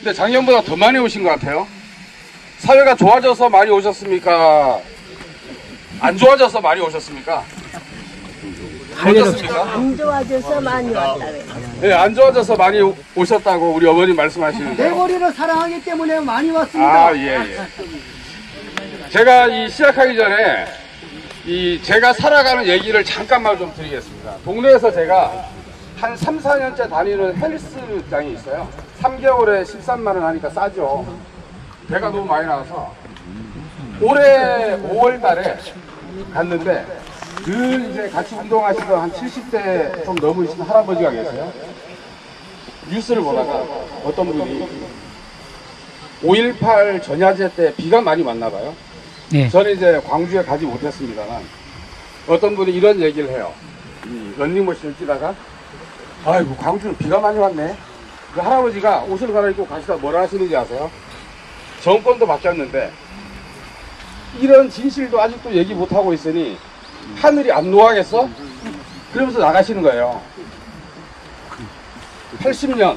근데 작년보다 더 많이 오신 것 같아요. 사회가 좋아져서 많이 오셨습니까? 안 좋아져서 많이 오셨습니까? 어떻습니까? 안 좋아져서 많이 왔다고요. 네, 안 좋아져서 많이 오셨다고 우리 어머니 말씀하시는데. 대거리를 사랑하기 때문에 많이 왔습니다. 아, 예, 예. 제가 시작하기 전에 제가 살아가는 얘기를 잠깐만 좀 드리겠습니다. 동네에서 제가 한 3, 4년째 다니는 헬스장이 있어요. 3개월에 13만 원 하니까 싸죠. 배가 너무 많이 나와서 올해 5월 달에 갔는데 늘 이제 같이 운동하시던 한 70대 좀 넘으신 할아버지가 계세요. 뉴스를 보다가 어떤 분이 5.18 전야제 때 비가 많이 왔나 봐요. 네. 저는 이제 광주에 가지 못했습니다만 어떤 분이 이런 얘기를 해요. 이 런닝머신을 뛰다가 아이고 광주는 비가 많이 왔네. 그 할아버지가 옷을 갈아입고 가시다 뭐라 하시는지 아세요? 정권도 바뀌었는데 이런 진실도 아직도 얘기 못하고 있으니 하늘이 안 노하겠어? 그러면서 나가시는 거예요. 80년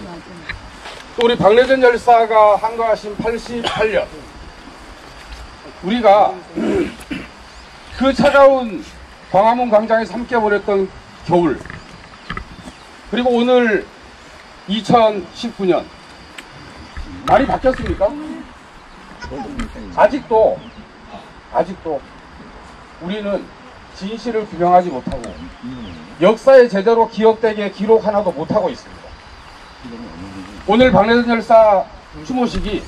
또 우리 박래전 열사가 한가하신 88년 우리가 그 차가운 광화문 광장에서 함께 보냈던 겨울 그리고 오늘 2019년 많이 바뀌었습니까? 아직도 우리는 진실을 규명하지 못하고 역사에 제대로 기억되게 기록 하나도 못하고 있습니다. 오늘 박래전 열사 추모식이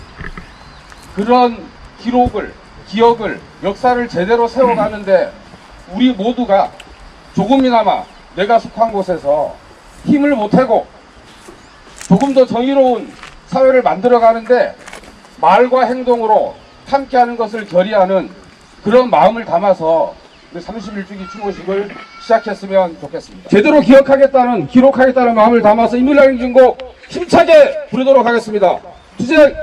그런 기억을 역사를 제대로 세워가는데 우리 모두가 조금이나마 내가 속한 곳에서 힘을 보태고 조금 더 정의로운 사회를 만들어가는데 말과 행동으로 함께하는 것을 결의하는 그런 마음을 담아서 31주기 추모식을 시작했으면 좋겠습니다. 제대로 기록하겠다는 마음을 담아서 인민라인진곡 힘차게 부르도록 하겠습니다. 투쟁!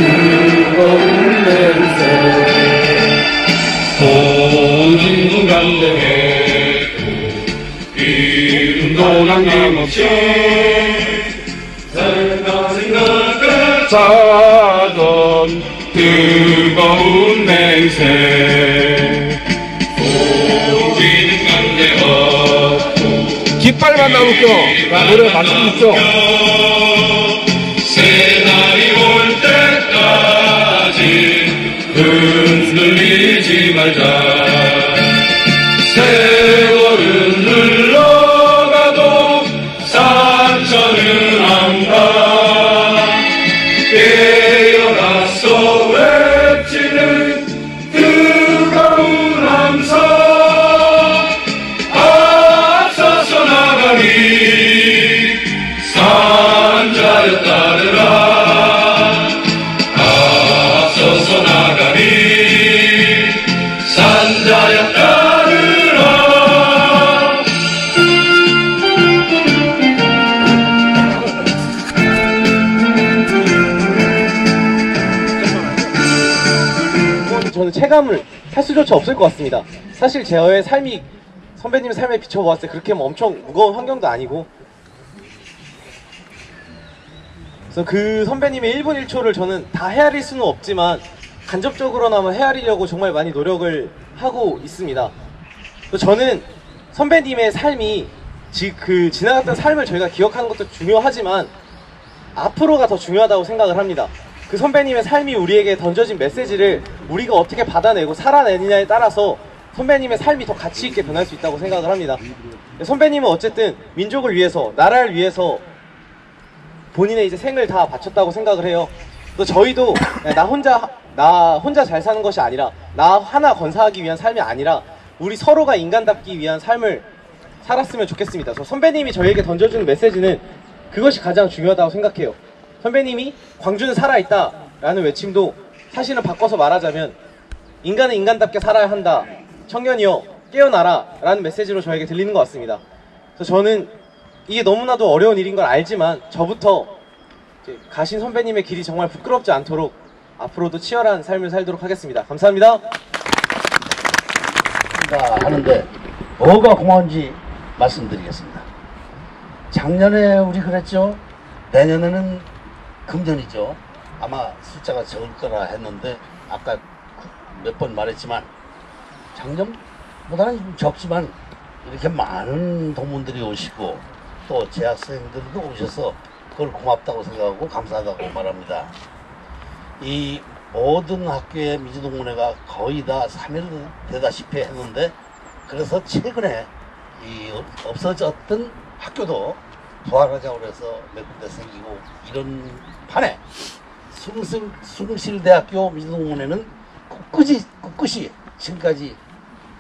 뜨거운 냄새 온 감동에 이름도 남김없이 생각을 자던 뜨거운 냄새 우리는 관계 없고 깃발만 나올게요. 노래 맞춤 있죠? 새날이 올 때까지 흔들리지 말자 세월은 흘러가도 상처는 안 가 깨어나서 외치는 뜨거운 함성 앞서서 나가니 산자여 따르라 앞서서 나가니 산자여 따르라 저는 체감을 할 수조차 없을 것 같습니다. 사실 제의 삶이 선배님의 삶에 비춰보았을 때 그렇게 엄청 무거운 환경도 아니고 그래서 그 선배님의 1분 1초를 저는 다 헤아릴 수는 없지만 간접적으로나마 헤아리려고 정말 많이 노력을 하고 있습니다. 저는 선배님의 삶이 지나갔던 삶을 저희가 기억하는 것도 중요하지만 앞으로가 더 중요하다고 생각을 합니다. 그 선배님의 삶이 우리에게 던져진 메시지를 우리가 어떻게 받아내고 살아내느냐에 따라서 선배님의 삶이 더 가치 있게 변할 수 있다고 생각을 합니다. 선배님은 어쨌든 민족을 위해서, 나라를 위해서 본인의 이제 생을 다 바쳤다고 생각을 해요. 또 저희도 나 혼자 잘 사는 것이 아니라 나 하나 건사하기 위한 삶이 아니라 우리 서로가 인간답기 위한 삶을 살았으면 좋겠습니다. 선배님이 저희에게 던져주는 메시지는 그것이 가장 중요하다고 생각해요. 선배님이 광주는 살아있다 라는 외침도 사실은 바꿔서 말하자면 인간은 인간답게 살아야 한다, 청년이여 깨어나라 라는 메시지로 저에게 들리는 것 같습니다. 그래서 저는 이게 너무나도 어려운 일인 걸 알지만 저부터 이제 가신 선배님의 길이 정말 부끄럽지 않도록 앞으로도 치열한 삶을 살도록 하겠습니다. 감사합니다. 하는데 뭐가 고마운지 말씀드리겠습니다. 작년에 우리 그랬죠. 내년에는 금년이죠. 아마 숫자가 적을 거라 했는데 아까 몇 번 말했지만 작년보다는 좀 적지만 이렇게 많은 동문들이 오시고 또 재학생들도 오셔서 그걸 고맙다고 생각하고 감사하다고 말합니다. 이 모든 학교의 민주동문회가 거의 다 사멸되다시피 했는데 그래서 최근에 이 없어졌던 학교도 부활하자고 해서 몇 군데 생기고 이런 판에 숭실대학교 민주동문회는 꿋꿋이 지금까지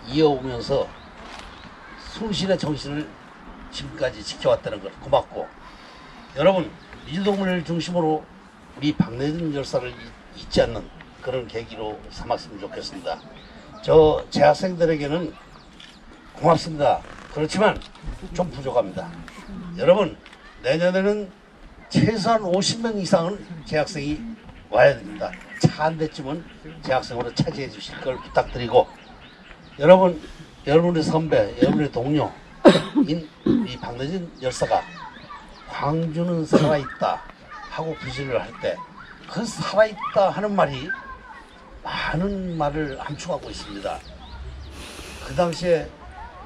이어오면서 숭실의 정신을 지금까지 지켜왔다는 걸 고맙고 여러분 민주동문회를 중심으로 우리 박내진 열사를 잊지 않는 그런 계기로 삼았으면 좋겠습니다. 저 재학생들에게는 고맙습니다. 그렇지만 좀 부족합니다. 여러분 내년에는 최소한 50명 이상은 재학생이 와야 됩니다. 차 한 대쯤은 재학생으로 차지해 주실 걸 부탁드리고 여러분의 선배, 여러분의 동료인 이 박내진 열사가 광주는 살아있다 하고 부지를 할 때 그 살아있다 하는 말이 많은 말을 함축하고 있습니다. 그 당시에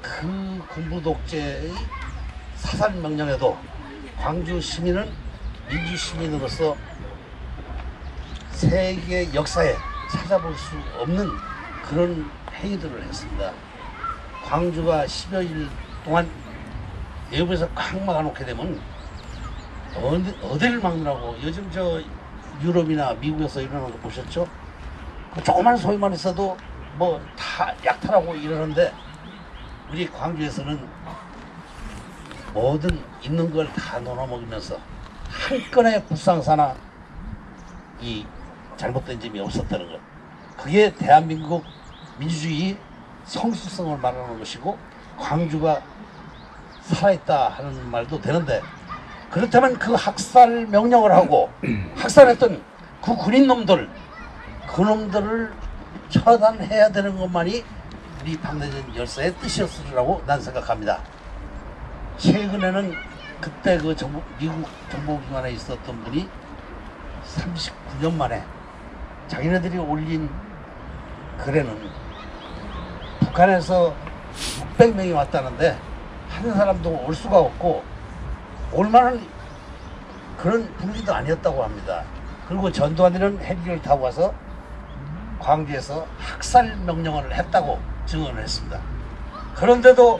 그 군부 독재의 사살 명령에도 광주 시민은 민주 시민으로서 세계 역사에 찾아볼 수 없는 그런 행위들을 했습니다. 광주가 10여일 동안 외부에서 꽉 막아놓게 되면 어디를 막느라고 요즘 저 유럽이나 미국에서 일어나는 거 보셨죠? 그 조그만 소리만 있어도 뭐 다 약탈하고 이러는데 우리 광주에서는 모든 있는 걸 다 놀아먹으면서 한 건의 불상사나 이 잘못된 점이 없었다는 것. 그게 대한민국 민주주의 성숙성을 말하는 것이고 광주가 살아있다 하는 말도 되는데 그렇다면 그 학살 명령을 하고 학살했던 그 군인놈들 그놈들을 처단해야 되는 것만이 우리 박내진 열사의 뜻이었으리라고 난 생각합니다. 최근에는 그때 그 미국 정보기관에 있었던 분이 39년 만에 자기네들이 올린 글에는 북한에서 600명이 왔다는데 한 사람도 올 수가 없고 올 만한 그런 분위기도 아니었다고 합니다. 그리고 전두환이는 헬기를 타고 와서 광주에서 학살 명령을 했다고 증언을 했습니다. 그런데도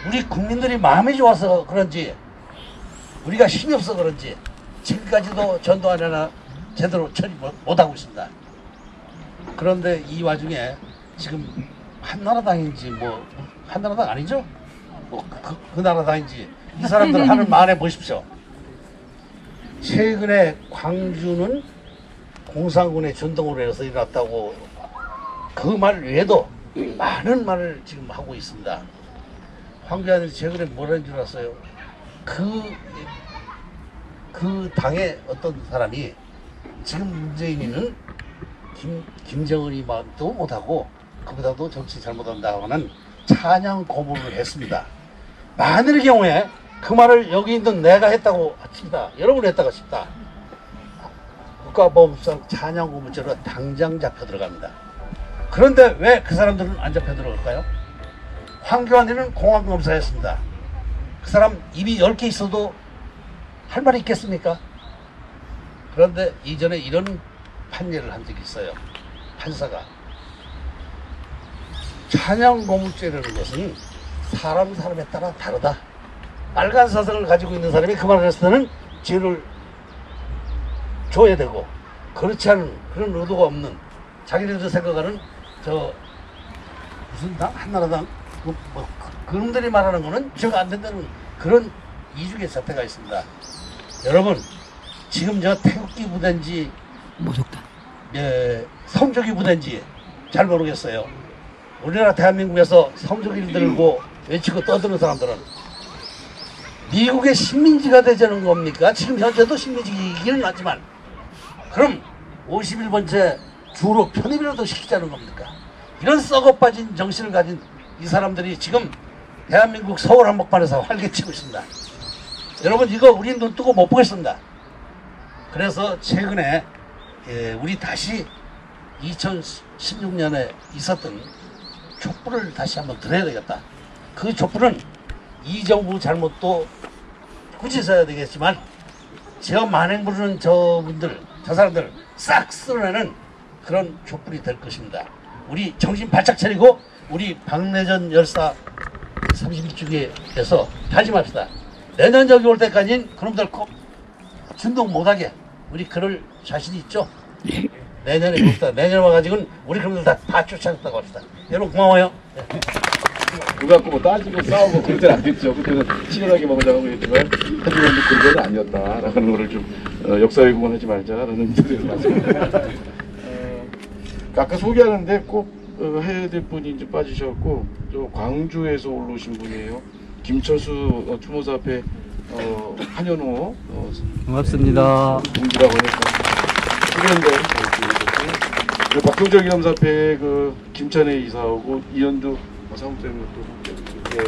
우리 국민들이 마음이 좋아서 그런지 우리가 힘이 없어 그런지 지금까지도 전두환이나 제대로 처리 못하고 있습니다. 그런데 이 와중에 지금 한나라당인지 뭐 한나라당 아니죠? 뭐 그 나라당인지 이 사람들 하는 말에 보십시오. 최근에 광주는 공산군의 전동으로 해서 일어났다고 그 말 외에도 많은 말을 지금 하고 있습니다. 황교안이 최근에 뭐라는 줄 알았어요? 그 당의 어떤 사람이 지금 문재인이는 김정은이 말도 못하고 그보다도 정치 잘못한다고 하는 찬양 고문을 했습니다. 만일의 경우에 그 말을 여기 있는 내가 했다고 칩니다. 여러분이 했다고 칩니다. 국가보안법상 찬양 고문죄로 당장 잡혀 들어갑니다. 그런데 왜 그 사람들은 안 잡혀 들어갈까요? 황교안이는 공안검사였습니다. 그 사람 입이 10개 있어도 할 말이 있겠습니까? 그런데 이전에 이런 판례를 한 적이 있어요. 판사가 찬양고문죄라는 것은 사람에 따라 다르다. 빨간 사상을 가지고 있는 사람이 그 말을 했을 때는 죄를 줘야 되고 그렇지 않은 그런 의도가 없는 자기네들 생각하는 저 무슨 당? 한나라당? 그놈들이 말하는 거는 죄가 안 된다는 그런 이중의 사태가 있습니다. 여러분 지금 저 태극기 부대인지 성조기 부대인지 잘 모르겠어요. 우리나라 대한민국에서 성조기를 들고 외치고 떠드는 사람들은 미국의 식민지가 되자는 겁니까? 지금 현재도 식민지이기는 하지만 그럼 51번째 주로 편입이라도 시키자는 겁니까? 이런 썩어빠진 정신을 가진 이 사람들이 지금 대한민국 서울 한복판에서 활개치고 있습니다. 여러분 이거 우리 눈 뜨고 못 보겠습니다. 그래서 최근에 우리 다시 2016년에 있었던 촛불을 다시 한번 들어야 되겠다. 그 촛불은 이 정부 잘못도 굳이 써야 되겠지만 제가 만행 부르는 저 사람들 싹 쓸어내는 그런 촛불이 될 것입니다. 우리 정신 바짝 차리고 우리 박내전 열사 31주기에서 다짐합시다. 내년 저기 올 때까지는 그놈들 꼭 준동 못하게 우리 그럴 자신이 있죠? 내년에 봅시다. 내년 와가지고는 우리 그놈들 다 쫓아냈다고 합시다. 여러분 고마워요. 그거 갖고 뭐 따지고 싸우고 그럴 때는 안 됐죠. 그때는 치열하게 먹으려고 했지만 하지만 그런 건 아니었다라는 거를 좀 역사 왜곡은 하지 말자라는 뜻에서 말씀드립니다. 아까 소개하는데 꼭 해야 될 분이 이제 빠지셨고 저 광주에서 올라오신 분이에요. 김철수 추모사 앞에 한현호 반갑습니다. 동지라고 해서 소개한데 박종철 기념사 앞에 그 김찬혜 이사하고 이현주 사무장님 또 이제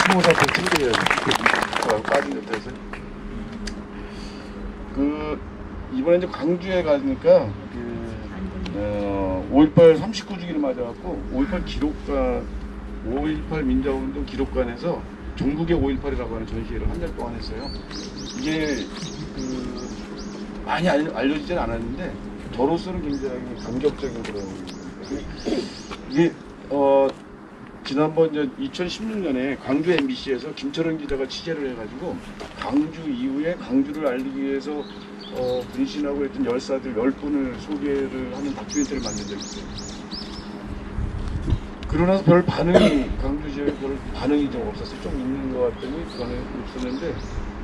추모사 앞에 친구들이에요. 빠진 듯해서 그 이번에 이제 광주에 가니까 5.18 39주기를 맞아갖고 5.18 기록관 5.18 민주화운동 기록관에서 전국의 5.18이라고 하는 전시회를 한 달 동안 했어요. 이게 많이 알려지진 않았는데 저로서는 굉장히 감격적인 그런 이게 지난번 2016년에 광주 MBC에서 김철원 기자가 취재를 해가지고 광주 이후에 광주를 알리기 위해서 분신하고 했던 열사들 10분을 소개를 하는 다큐멘터리를 만든 적이 있어요. 그러고 나서 별 반응이 광주 지역에 별 반응이 좀 없었어요. 좀 있는 것 같더니 그거는 없었는데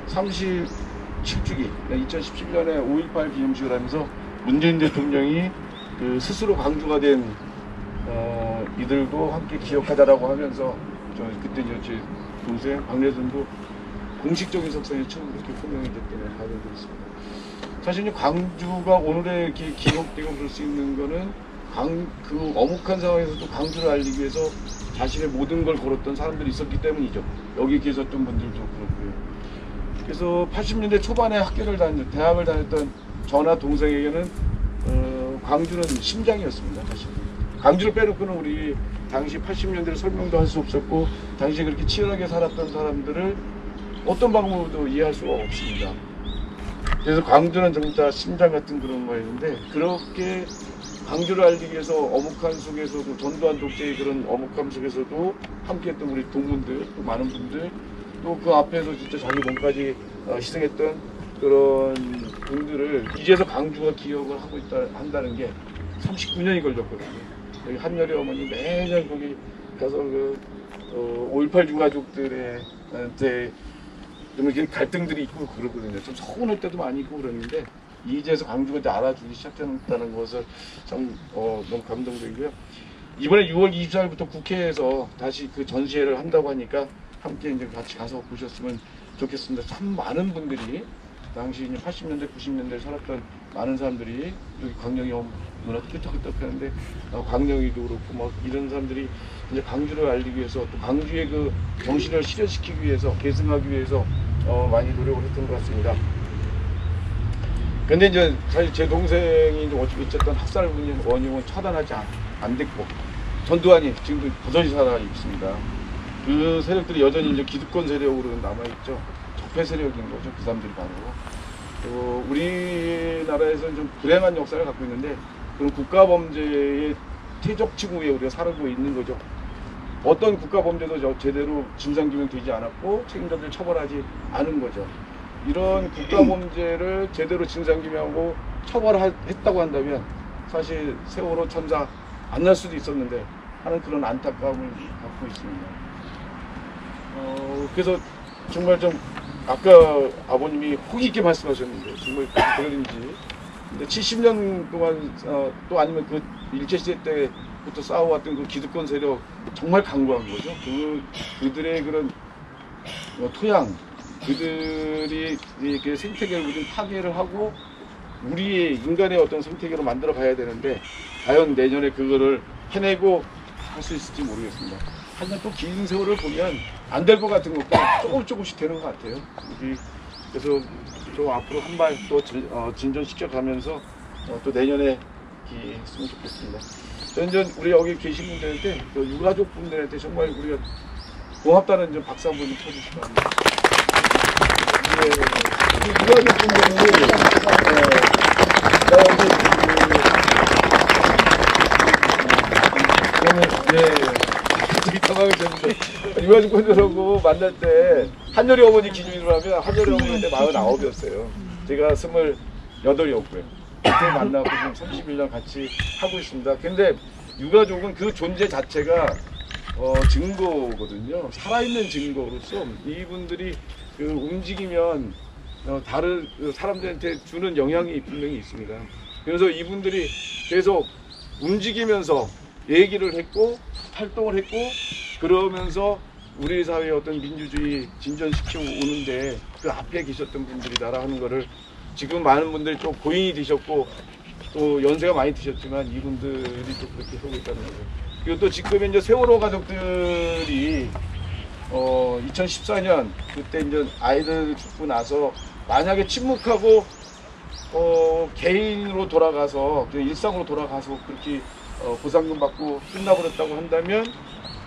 37주기 2017년에 5.18 기념식을 하면서 문재인 대통령이 그 스스로 광주가 된 이들도 함께 기억하자라고 하면서 그때 제 동생 박래선도 공식적인 석상에 처음 그렇게 호명이 됐다는 발언도 있습니다. 사실 광주가 오늘의 이렇게 기억되고 그럴 수 있는 거는 그 어묵한 상황에서도 광주를 알리기 위해서 자신의 모든 걸 걸었던 사람들이 있었기 때문이죠. 여기 계셨던 분들도 그렇고요. 그래서 80년대 초반에 대학을 다녔던 저나 동생에게는 광주는 심장이었습니다. 사실 광주를 빼놓고는 우리 당시 80년대를 설명도 할 수 없었고 당시에 그렇게 치열하게 살았던 사람들을 어떤 방법으로도 이해할 수가 없습니다. 그래서 광주는 진짜 심장 같은 그런 거였는데 그렇게 광주를 알리기 위해서 어묵한 속에서도 전두환 독재의 그런 어묵함 속에서도 함께했던 우리 동문들 또 많은 분들 또 그 앞에서 진짜 자기 몸까지 희생했던 그런 분들을 이제서 광주가 기억을 하고 한다는 게 39년이 걸렸거든요. 여기 한여리 어머니 매년 거기 가서 5.18 유가족들한테 좀 이렇게 갈등들이 있고 그러거든요. 좀 서운할 때도 많이 있고 그러는데 이제서 광주가 이제 알아주기 시작했다는 것을 참 너무 감동적이고요. 이번에 6월 24일부터 국회에서 다시 그 전시회를 한다고 하니까 함께 이제 같이 가서 보셨으면 좋겠습니다. 참 많은 분들이 당시 80년대, 90년대에 살았던 많은 사람들이 여기 광명이 문화 끄떡끄떡하는데 광명이도 그렇고 막 이런 사람들이 이제 광주를 알리기 위해서 또 광주의 그 정신을 실현시키기 위해서 계승하기 위해서 많이 노력을 했던 것 같습니다. 근데 이제 사실 제 동생이 이제 어쨌든 학살 원흉은 차단하지 안 됐고 전두환이 지금도 여전히 살아 있습니다. 그 세력들이 여전히 이제 기득권 세력으로 남아있죠. 적폐 세력인 거죠. 그 사람들이 바로. 우리나라에서는 좀 불행한 역사를 갖고 있는데 그런 국가범죄의 퇴적층 위에 우리가 살고 있는 거죠. 어떤 국가범죄도 제대로 진상규명 되지 않았고 책임자들 처벌하지 않은 거죠. 이런 국가범죄를 제대로 진상규명하고 처벌했다고 한다면 사실 세월호 천사 안 날 수도 있었는데 하는 그런 안타까움을 갖고 있습니다. 그래서 정말 좀 아까 아버님이 호기 있게 말씀하셨는데 정말 그런지 근데 70년 동안 또 아니면 그 일제시대 때부터 싸워왔던 그 기득권 세력 정말 강구한 거죠. 그들의 그런 토양, 그들이 이렇게 생태계를 우린 파괴를 하고 우리의 인간의 어떤 생태계로 만들어 가야 되는데 과연 내년에 그거를 해내고 할 수 있을지 모르겠습니다. 하지만 또 긴 세월을 보면 안 될 것 같은 것과 조금씩 되는 것 같아요. 그래서 또 앞으로 한 발 또 진전시켜 가면서 또 내년에 했으면 좋겠습니다. 저는 우리 여기 계신 분들한테 또 유가족 분들한테 정말 우리가 고맙다는 좀 박수 한번 쳐주시기 바랍니다. 유가족 분들이 유가족 분들하고 만날 때 한여리 어머니 기준으로 하면 한여리 어머니한테 49이었어요. 제가 28이었고요. 그때 만나고 지금 31년 같이 하고 있습니다. 근데 유가족은 그 존재 자체가 증거거든요. 살아있는 증거로서 이분들이 그 움직이면 다른 사람들한테 주는 영향이 분명히 있습니다. 그래서 이분들이 계속 움직이면서 얘기를 했고 활동을 했고 그러면서 우리 사회의 어떤 민주주의 진전시키고 오는데 그 앞에 계셨던 분들이다라 하는 거를 지금 많은 분들이 좀 고인이 되셨고 또 연세가 많이 드셨지만 이분들이 또 그렇게 하고 있다는 거죠. 그리고 또 지금 이제 세월호 가족들이 2014년 그때 이제 아이들 죽고 나서 만약에 침묵하고 개인으로 돌아가서 일상으로 돌아가서 그렇게 보상금 받고 끝나버렸다고 한다면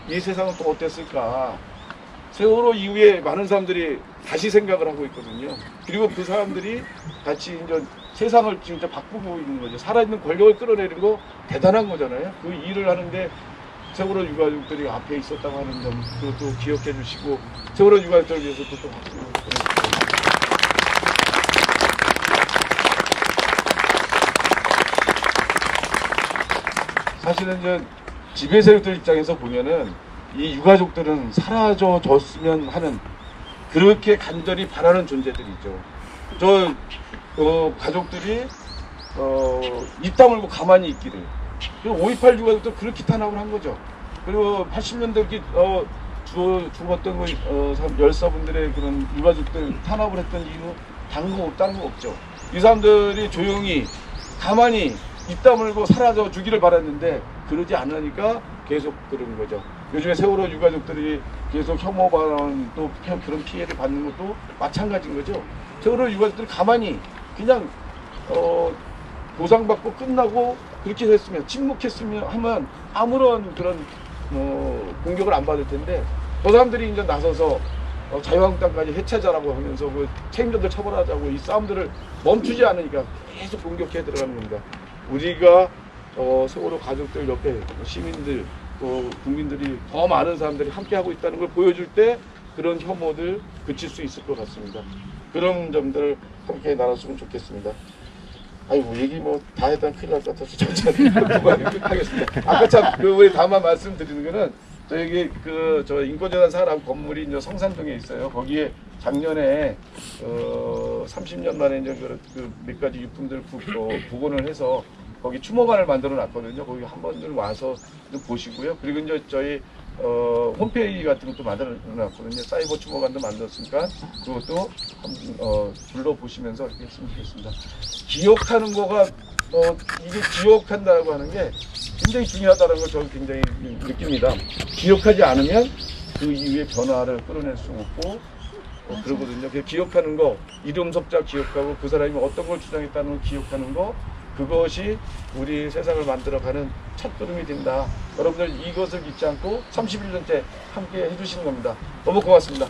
이 세상은 또 어땠을까. 세월호 이후에 많은 사람들이 다시 생각을 하고 있거든요. 그리고 그 사람들이 같이 이제 세상을 진짜 바꾸고 있는 거죠. 살아있는 권력을 끌어내는 거 대단한 거잖아요. 그 일을 하는데 세월호 유가족들이 앞에 있었다고 하는 점 그것도 기억해 주시고 세월호 유가족들을 위해서 또 박수 보내주세요. 사실은 이제 지배 세력들 입장에서 보면은 이 유가족들은 사라져줬으면 하는 그렇게 간절히 바라는 존재들이죠. 저 가족들이 입 다물고 가만히 있기를. 그리고 5.18 유가족들 그렇게 탄압을 한 거죠. 그리고 80년대 죽었던 열사분들의 그런 유가족들 탄압을 했던 이유 딴 거 없죠. 이 사람들이 조용히 가만히 입 다물고 사라져 주기를 바랐는데 그러지 않으니까 계속 그런 거죠. 요즘에 세월호 유가족들이 계속 혐오 발언 또 그런 피해를 받는 것도 마찬가지인 거죠. 세월호 유가족들이 가만히 그냥 보상받고 끝나고 그렇게 됐으면 침묵했으면 하면 아무런 그런 공격을 안 받을 텐데 그 사람들이 이제 나서서 자유한국당까지 해체자라고 하면서 그 책임자들 처벌하자고 이 싸움들을 멈추지 않으니까 계속 공격해 들어가는 겁니다. 우리가 세월호 가족들 옆에 시민들 또 국민들이 더 많은 사람들이 함께하고 있다는 걸 보여줄 때 그런 혐오들 그칠 수 있을 것 같습니다. 그런 점들을 함께 나눴으면 좋겠습니다. 아이고 얘기 다 했다면 큰일 날 것 같아서 천천히 하겠습니다. 아까 참 우리 다만 말씀드리는 거는 저기 저 인권재단 사람 건물이 이제 성산동에 있어요. 거기에 작년에 30년 만에 이제 그 몇 가지 유품들 복원을 해서 거기 추모관을 만들어 놨거든요. 거기 한 번들 와서 좀 보시고요. 그리고 이제 저희 홈페이지 같은 것도 만들어 놨거든요. 사이버 추모관도 만들었으니까 그것도 한번 둘러보시면서 이렇게 했으면 좋겠습니다. 기억하는 거가 이게 기억한다라고 하는 게 굉장히 중요하다는 걸 저는 굉장히 느낍니다. 기억하지 않으면 그 이후에 변화를 끌어낼 수 없고 그러거든요. 기억하는 거, 이름 섭자 기억하고 그 사람이 어떤 걸 주장했다는 걸 기억하는 거 그것이 우리 세상을 만들어가는 첫걸음이 된다. 여러분들 이것을 잊지 않고 31년째 함께 해주시는 겁니다. 너무 고맙습니다.